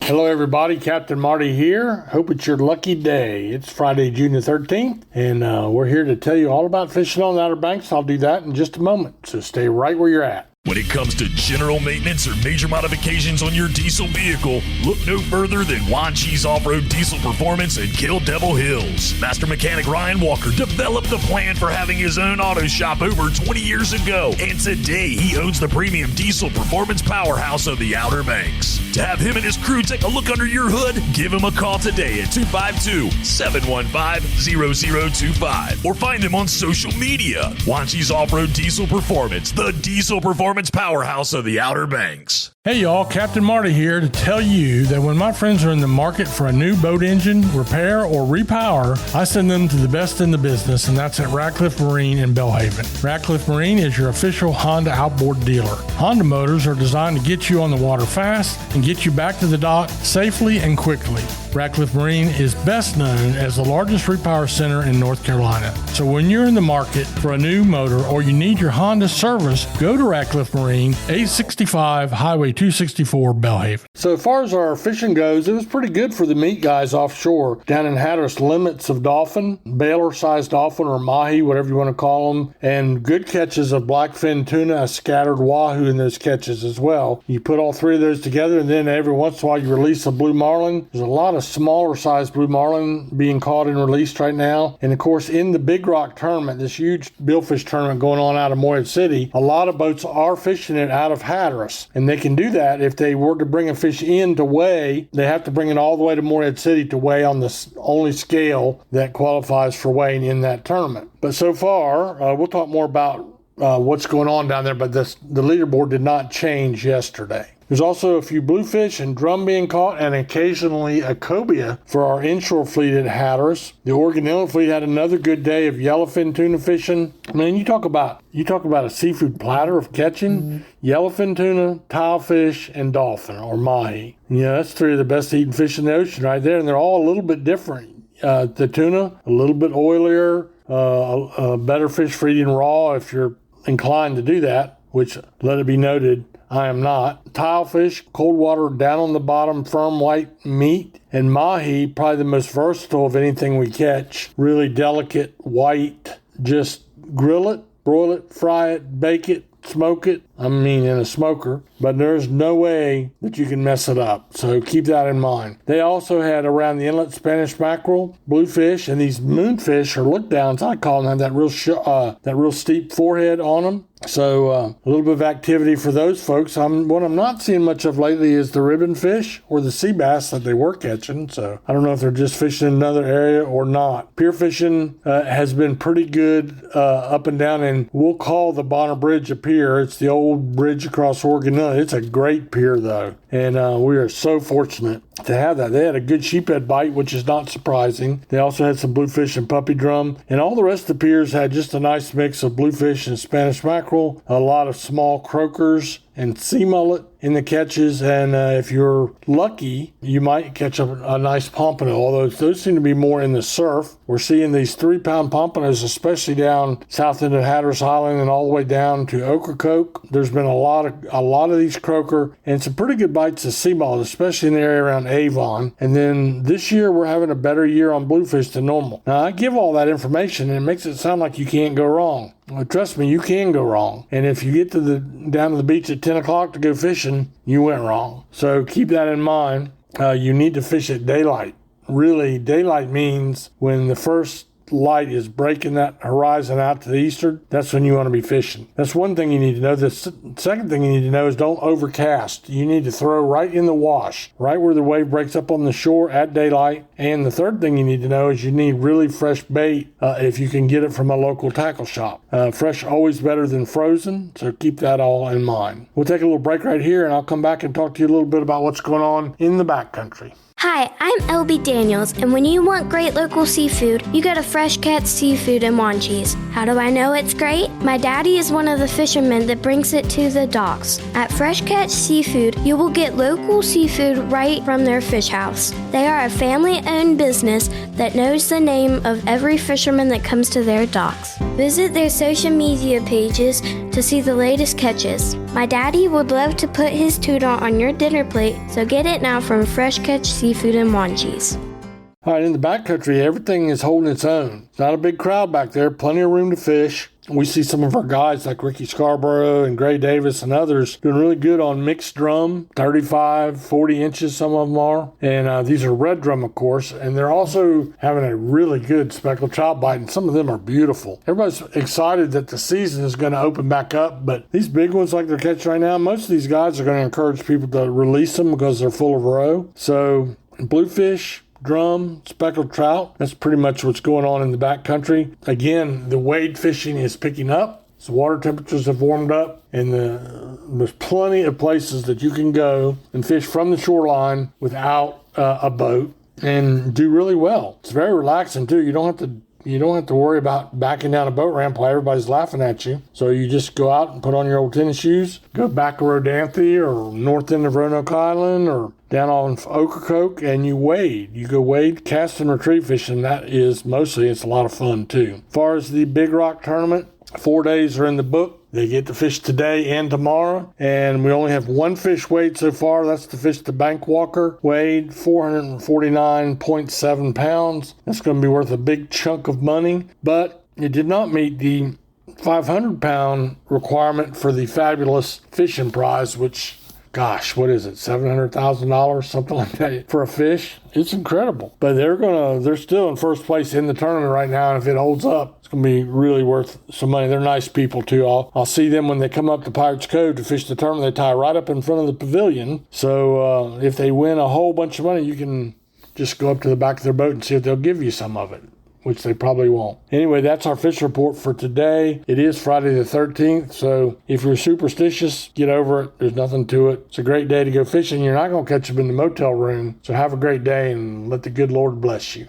Hello everybody, Captain Marty here. Hope it's your lucky day. It's Friday, June the 13th, and we're here to tell you all about fishing on the Outer Banks. I'll do that in just a moment, so stay right where you're at. When it comes to general maintenance or major modifications on your diesel vehicle, look no further than Wanchi's Off-Road Diesel Performance in Kill Devil Hills. Master mechanic Ryan Walker developed the plan for having his own auto shop over 20 years ago, and today he owns the premium diesel performance powerhouse of the Outer Banks. To have him and his crew take a look under your hood, give him a call today at 252-715-0025 or find him on social media. Wanchi's Off-Road Diesel Performance, the diesel performance powerhouse of the Outer Banks. Hey y'all, Captain Marty here to tell you that when my friends are in the market for a new boat engine, repair, or repower, I send them to the best in the business, and that's at Ratcliffe Marine in Belhaven. Ratcliffe Marine is your official Honda outboard dealer. Honda motors are designed to get you on the water fast and get you back to the dock safely and quickly. Ratcliffe Marine is best known as the largest repower center in North Carolina. So when you're in the market for a new motor or you need your Honda service, go to Ratcliffe Marine, 865 Highway 264, Belhaven. So as far as our fishing goes, it was pretty good for the meat guys offshore. Down in Hatteras, limits of dolphin, Baylor-sized dolphin or mahi, whatever you want to call them, and good catches of blackfin tuna, a scattered wahoo in those catches as well. You put all three of those together, and then every once in a while you release a blue marlin. There's a lot of smaller sized blue marlin being caught and released right now. And of course, in the Big Rock tournament, this huge billfish tournament going on out of Morehead City, a lot of boats are fishing it out of Hatteras. And they can do that if they were to bring a fish in to weigh. They have to bring it all the way to Morehead City to weigh on the only scale that qualifies for weighing in that tournament. But so far, we'll talk more about what's going on down there, but the leaderboard did not change yesterday. There's also a few bluefish and drum being caught, and occasionally a cobia for our inshore fleet at Hatteras. The Oregon Inlet fleet had another good day of yellowfin tuna fishing. Man, you talk about a seafood platter of catching yellowfin tuna, tilefish, and dolphin or mahi. Yeah, that's three of the best eating fish in the ocean right there, and they're all a little bit different. The tuna, a little bit oilier, a better fish for eating raw if you're inclined to do that, which, let it be noted, I am not. Tilefish, cold water, down on the bottom, firm white meat. And mahi, probably the most versatile of anything we catch. Really delicate, white. Just grill it, broil it, fry it, bake it, smoke it. I mean, in a smoker. But there's no way that you can mess it up. So keep that in mind. They also had around the inlet Spanish mackerel, bluefish, and these moonfish or look downs, I call them, have that real steep forehead on them. So a little bit of activity for those folks. What I'm not seeing much of lately is the ribbon fish or the sea bass that they were catching. So I don't know if they're just fishing in another area or not. Pier fishing has been pretty good up and down, and we'll call the Bonner Bridge a pier. It's the old bridge across Oregon Inlet. It's a great pier though, and we are so fortunate to have that. They had a good sheephead bite, which is not surprising. They also had some bluefish and puppy drum, and all the rest of the piers had just a nice mix of bluefish and Spanish mackerel, a lot of small croakers and sea mullet in the catches, and if you're lucky, you might catch a nice pompano, although those seem to be more in the surf. We're seeing these 3-pound pompanos, especially down south into Hatteras Island and all the way down to Ocracoke. There's been a lot of these croaker and some pretty good bites of sea mullet, especially in the area around Avon. And then this year, we're having a better year on bluefish than normal. Now, I give all that information, and it makes it sound like you can't go wrong. Well, trust me, you can go wrong. And if you get down to the beach at 10 o'clock to go fishing, you went wrong. So keep that in mind. You need to fish at daylight. Really, daylight means when the first light is breaking that horizon out to the eastern, that's when you want to be fishing. That's one thing you need to know. The second thing you need to know is don't overcast. You need to throw right in the wash, right where the wave breaks up on the shore at daylight. And the third thing you need to know is you need really fresh bait if you can get it from a local tackle shop. Fresh always better than frozen, so keep that all in mind. We'll take a little break right here, and I'll come back and talk to you a little bit about what's going on in the backcountry. Hi, I'm LB Daniels, and when you want great local seafood, you go to Fresh Catch Seafood in Wanchi's. How do I know it's great? My daddy is one of the fishermen that brings it to the docks. At Fresh Catch Seafood, you will get local seafood right from their fish house. They are a family-owned business that knows the name of every fisherman that comes to their docks. Visit their social media pages to see the latest catches. My daddy would love to put his tuna on your dinner plate, so get it now from Fresh Catch Seafood and Wanchis. All right, in the backcountry, everything is holding its own. It's not a big crowd back there, plenty of room to fish. We see some of our guys like Ricky Scarborough and Gray Davis and others doing really good on mixed drum, 35, 40 inches some of them are. And these are red drum, of course, and they're also having a really good speckled trout bite, and some of them are beautiful. Everybody's excited that the season is going to open back up, but these big ones like they're catching right now, most of these guys are going to encourage people to release them because they're full of roe. So bluefish, drum, speckled trout. That's pretty much what's going on in the backcountry. Again, the wade fishing is picking up. So water temperatures have warmed up, and there's plenty of places that you can go and fish from the shoreline without a boat and do really well. It's very relaxing too. You don't have to worry about backing down a boat ramp while everybody's laughing at you. So you just go out and put on your old tennis shoes, go back to Rodanthe or north end of Roanoke Island or down on Ocracoke, and you wade. You go wade, cast and retrieve fishing. It's a lot of fun too. As far as the Big Rock tournament, 4 days are in the book. They get to fish today and tomorrow, and we only have one fish weighed so far. That's to fish the bank walker, weighed 449.7 pounds. That's going to be worth a big chunk of money, but it did not meet the 500-pound requirement for the fabulous fishing prize, which, gosh, what is it, $700,000, something like that for a fish? It's incredible. But they're still in first place in the tournament right now, and if it holds up, it's going to be really worth some money. They're nice people, too. I'll see them when they come up to Pirates Cove to fish the tournament. They tie right up in front of the pavilion. So if they win a whole bunch of money, you can just go up to the back of their boat and see if they'll give you some of it, which they probably won't. Anyway, that's our fish report for today. It is Friday the 13th, so if you're superstitious, get over it. There's nothing to it. It's a great day to go fishing. You're not going to catch them in the motel room, so have a great day and let the good Lord bless you.